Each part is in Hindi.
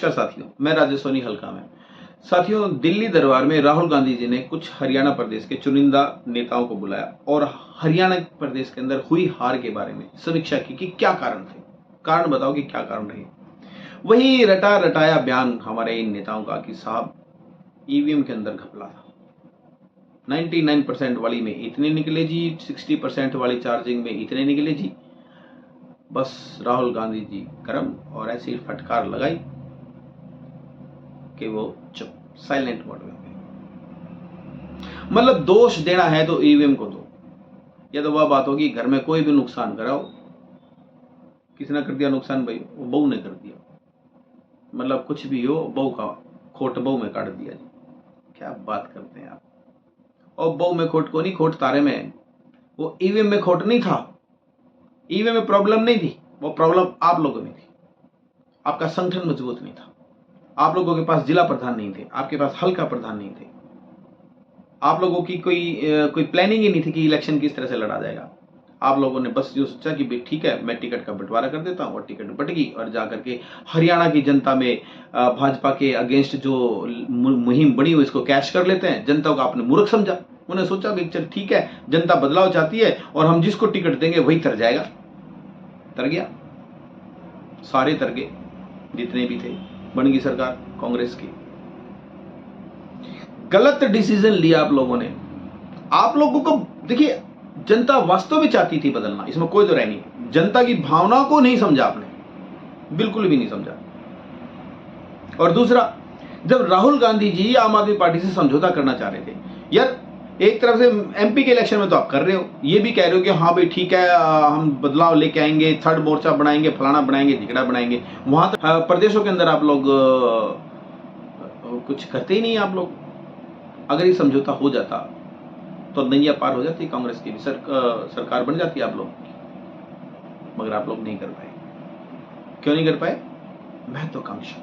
नमस्कार साथियों, मैं राजेश सोनी हल्का में। साथियों, दिल्ली दरबार में राहुल गांधी जी ने कुछ हरियाणा प्रदेश के चुनिंदा नेताओं को बुलाया और हरियाणा प्रदेश के अंदर हुई हार के बारे में समीक्षा की कि क्या कारण थे। कारण बताओ कि क्या कारण रहे। वही रटा रटाया बयान हमारे इन नेताओं का कि साहब ईवीएम के अंदर घपला था, 99% वाली में इतने निकले जी, 60% वाली चार्जिंग में इतने निकले जी। बस राहुल गांधी जी गर्म और ऐसी फटकार लगाई कि वो चुप, साइलेंट मोड में गए। मतलब दोष देना है तो ईवीएम को दो, या तो वह बात होगी घर में कोई भी नुकसान कराओ, किसने कर दिया नुकसान भाई, वो बहू ने कर दिया। मतलब कुछ भी हो, बहू का खोट बहू में काट दिया जी। क्या बात करते हैं आप। और बहू में खोट को नहीं, खोट तारे में है। वो ईवीएम में खोट नहीं था, ईवीएम में प्रॉब्लम नहीं थी, वो प्रॉब्लम आप लोगों में थी। आपका संगठन मजबूत नहीं था, आप लोगों के पास जिला प्रधान नहीं थे, आपके पास हल्का प्रधान नहीं थे, आप लोगों की कोई प्लानिंग ही नहीं थी कि इलेक्शन किस तरह से लड़ा जाएगा। आप लोगों ने बस जो सोचा कि भाई ठीक है, मैं टिकट का बंटवारा कर देता हूं, और टिकट बट गई और जाकर के हरियाणा की जनता में भाजपा के अगेंस्ट जो मुहिम बनी हुई इसको कैश कर लेते हैं। जनता को आपने मूर्ख समझा। उन्हें सोचा कि चल ठीक है, जनता बदलाव चाहती है और हम जिसको टिकट देंगे वही तर जाएगा। तर गया, सारे तर गए जितने भी थे। बन गई सरकार कांग्रेस की। गलत डिसीजन लिया आप लोगों ने। आप लोगों को देखिए, जनता वास्तव में चाहती थी बदलना, इसमें कोई दो राय नहीं। जनता की भावना को नहीं समझा आपने, बिल्कुल भी नहीं समझा। और दूसरा, जब राहुल गांधी जी आम आदमी पार्टी से समझौता करना चाह रहे थे, यार एक तरफ से एमपी के इलेक्शन में तो आप कर रहे हो, ये भी कह रहे हो कि हाँ भाई ठीक है, हम बदलाव लेके आएंगे, थर्ड मोर्चा बनाएंगे, फलाना बनाएंगे, ढिकड़ा बनाएंगे। वहां तक प्रदेशों के अंदर आप लोग कुछ करते ही नहीं। आप लोग, अगर ये समझौता हो जाता तो नैया पार हो जाती, कांग्रेस की भी सरकार बन जाती आप लोग की। मगर आप लोग नहीं कर पाए। क्यों नहीं कर पाए? महत्वाकांक्षा।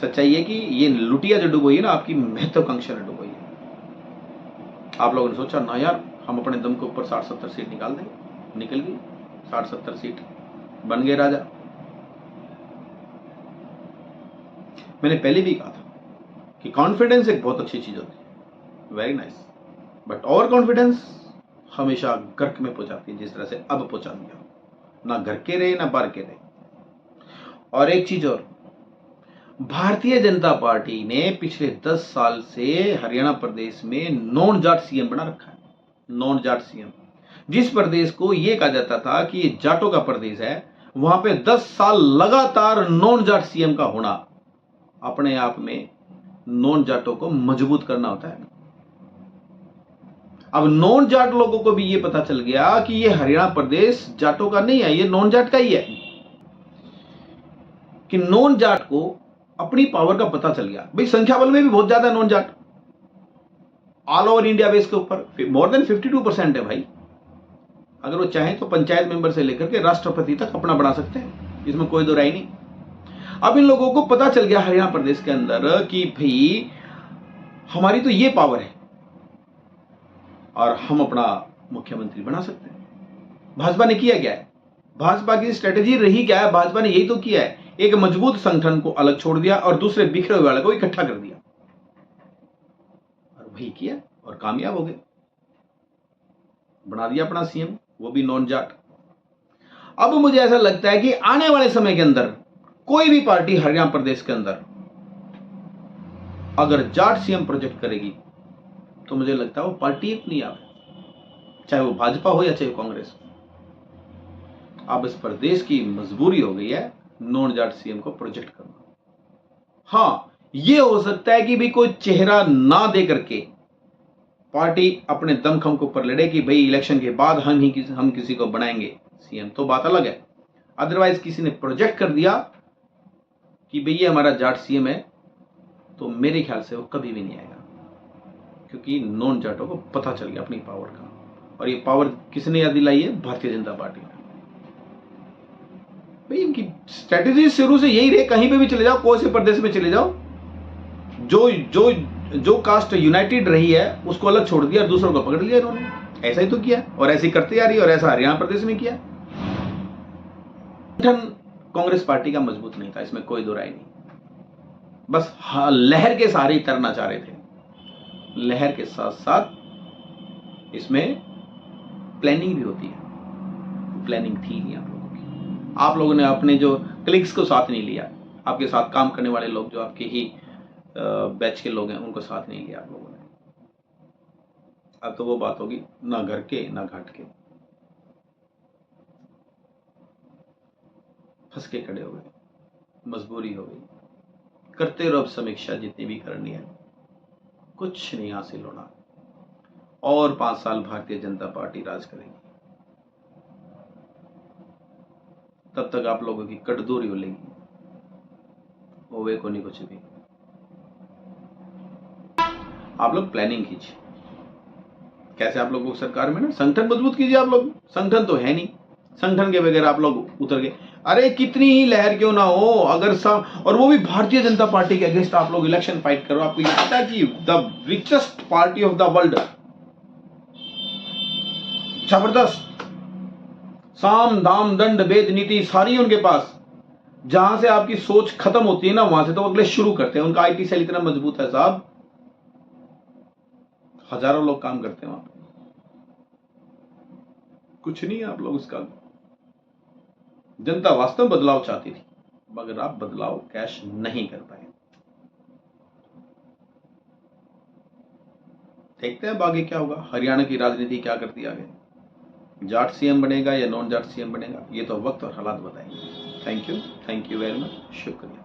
सच्चाई है कि ये लुटिया जो डूबोई है ना, आपकी महत्वाकांक्षा ने डूबोई है। आप लोगों ने सोचा ना यार, हम अपने दम के ऊपर 60-70 सीट निकाल देंगे। निकल गई 60-70 सीट, बन गए राजा। मैंने पहले भी कहा था कि कॉन्फिडेंस एक बहुत अच्छी चीज होती है, very nice, but over confidence हमेशा गर्क में पहुंचाती है, जिस तरह से अब पहुंचा दिया। ना घर के रहे ना बाहर के रहे। और एक चीज और, भारतीय जनता पार्टी ने पिछले 10 साल से हरियाणा प्रदेश में नॉन जाट सीएम बना रखा है। नॉन जाट सीएम, जिस प्रदेश को यह कहा जाता था कि ये जाटों का प्रदेश है, वहां पे 10 साल लगातार नॉन जाट सीएम का होना अपने आप में नॉन जाटों को मजबूत करना होता है। अब नॉन जाट लोगों को भी यह पता चल गया कि यह हरियाणा प्रदेश जाटों का नहीं है, यह नॉन जाट का ही है। कि नॉन जाट को अपनी पावर का पता चल गया। भाई संख्या बल में भी बहुत ज्यादा है non Jat, all over India base के ऊपर मोर देन 52% है भाई। अगर वो चाहें तो पंचायत मेंबर से लेकर के राष्ट्रपति तक अपना बना सकते हैं, इसमें कोई दो राय नहीं। अब इन लोगों को पता चल गया हरियाणा प्रदेश के अंदर कि भाई हमारी तो ये पावर है और हम अपना मुख्यमंत्री बना सकते हैं। भाजपा ने किया क्या है? भाजपा की स्ट्रेटेजी रही क्या है? भाजपा ने यही तो किया है, एक मजबूत संगठन को अलग छोड़ दिया और दूसरे बिखरे हुए वाले को इकट्ठा कर दिया, और वही किया और कामयाब हो गए। बना दिया अपना सीएम, वो भी नॉन जाट। अब मुझे ऐसा लगता है कि आने वाले समय के अंदर कोई भी पार्टी हरियाणा प्रदेश के अंदर अगर जाट सीएम प्रोजेक्ट करेगी तो मुझे लगता है वो पार्टी एक नहीं आवे, चाहे वो भाजपा हो या चाहे कांग्रेस। अब इस प्रदेश की मजबूरी हो गई है नॉन जाट सीएम को प्रोजेक्ट करना। हां, यह हो सकता है कि भी कोई चेहरा ना दे करके पार्टी अपने दमखम के ऊपर लड़े कि भाई इलेक्शन के बाद हम किसी को बनाएंगे सीएम, तो बात अलग है। अदरवाइज किसी ने प्रोजेक्ट कर दिया कि भाई ये हमारा जाट सीएम है, तो मेरे ख्याल से वो कभी भी नहीं आएगा, क्योंकि नॉन जाटों को पता चल गया अपनी पावर का। और ये पावर किसने याद दिलाई है? भारतीय जनता पार्टी ने। भाई इनकी स्ट्रेटेजी शुरू से यही रहे, कहीं पे भी चले जाओ, कोई से प्रदेश में चले जाओ, जो जो जो कास्ट यूनाइटेड रही है उसको अलग छोड़ दिया और दूसरों को पकड़ लिया इन्होंने। ऐसा ही तो किया और ऐसे ही करते आ रही है, और ऐसा हरियाणा प्रदेश में किया। कांग्रेस पार्टी का मजबूत नहीं था, इसमें कोई दो राय नहीं। बस लहर के सहारे ही तैरना चाह रहे थे। लहर के साथ साथ इसमें प्लानिंग भी होती है, प्लानिंग थी नहीं आप लोगों की। आप लोगों ने अपने जो क्लिक्स को साथ नहीं लिया, आपके साथ काम करने वाले लोग जो आपके ही बैच के लोग हैं उनको साथ नहीं लिया आप लोगों ने। अब तो वो बात होगी ना घर के ना घाट के, फंस के खड़े हो गए, मजबूरी हो गई। करते रहो अब समीक्षा जितनी भी करनी है, कुछ नहीं हासिल होना। और 5 साल भारतीय जनता पार्टी राज करेगी, तब तक आप लोगों की कटदूरी उलेगी, होवे को नहीं कुछ भी। आप लोग प्लानिंग कीजिए, कैसे आप लोगों को सरकार में ना संगठन मजबूत कीजिए। आप लोग संगठन तो है नहीं, संगठन के बगैर आप लोग उतर गए। अरे कितनी ही लहर क्यों ना हो, अगर सब, और वो भी भारतीय जनता पार्टी के अगेंस्ट आप लोग इलेक्शन फाइट करो। आपको ये पता है कि the richest party of the world, जबरदस्त साम दाम दंड भेद नीति सारी उनके पास, जहां से आपकी सोच खत्म होती है ना वहां से तो अगले शुरू करते हैं। उनका आईटी सेल इतना मजबूत है साहब, हजारों लोग काम करते हैं वहां पे। कुछ नहीं है आप लोग उसका। जनता वास्तव बदलाव चाहती थी, मगर आप बदलाव कैश नहीं कर पाए। देखते हैं अब आगे क्या होगा, हरियाणा की राजनीति क्या करती है आगे, जाट सीएम बनेगा या नॉन जाट सीएम बनेगा, ये तो वक्त और हालात बताएंगे। थैंक यू वेरी मच, शुक्रिया।